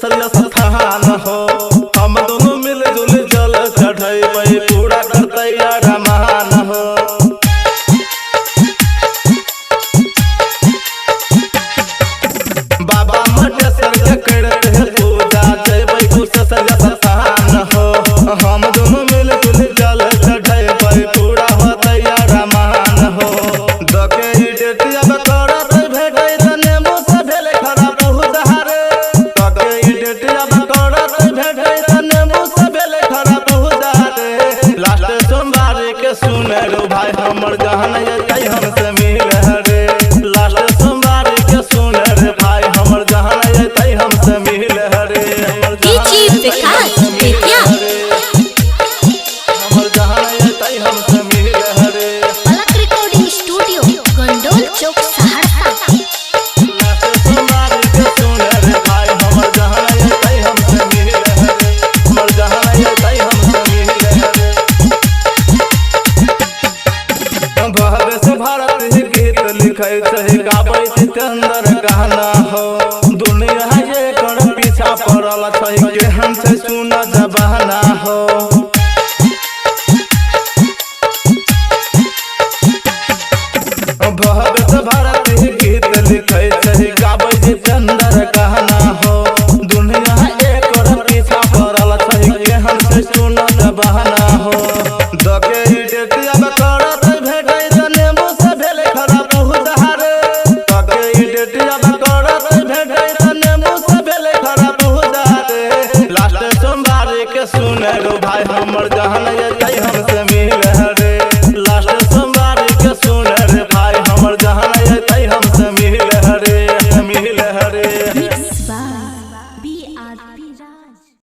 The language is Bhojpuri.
ससरिया स्थान हो। हम दोनों मिल जुल जल चढ़ाई पूरा करते रमान हो। बाबा मटेश्वर के करते पूजा जयबै ससरिया स्थान हो। हम दोनों मिल जुल जल चढ़ाई पूरा होते रमान हो। दके डेटिया करत भेटै तने मुस भेल खराब उधारे। दके डेटिया करत भेटै तने मुस भेल खराब उधारे। लास्ट सोमवार के सुने रो भाई हमर जहान जतै हमसे मिल रे। लास्ट सोमवार के सुने रे भाई हमर जहान जतै हमसे मिल रे। विकास बेतिया हमर जहान जतै हमसे मिल रे। पलक रिकॉर्डिंग स्टूडियो गंडोल चौक सहरसा। लास्ट सोमवार के सुने रे भाई हमर जहान जतै हमसे मिल रे। हमर जहान जतै हमसे मिल रे। भव्य से भारत ही गीत लिखै छै गाबै जितेंद्र गाना हो। दुनिया ये कर पीछा पड़ल छै केहन छै सुन जबाना हो। भव्य से भारत ही गीत लिखै छै गाबै जितेंद्र गाना हो। दुनिया ये कर पीछा पड़ल छै केहन छै सुन जबाना हो। दके डेटिया करत भेटै तने मुस भेल खराब उधारे। दके डेटिया करत भेटै तने मुस भेल खराब उधारे। लास्ट सोमवार के सुने रो भाई हमर जहान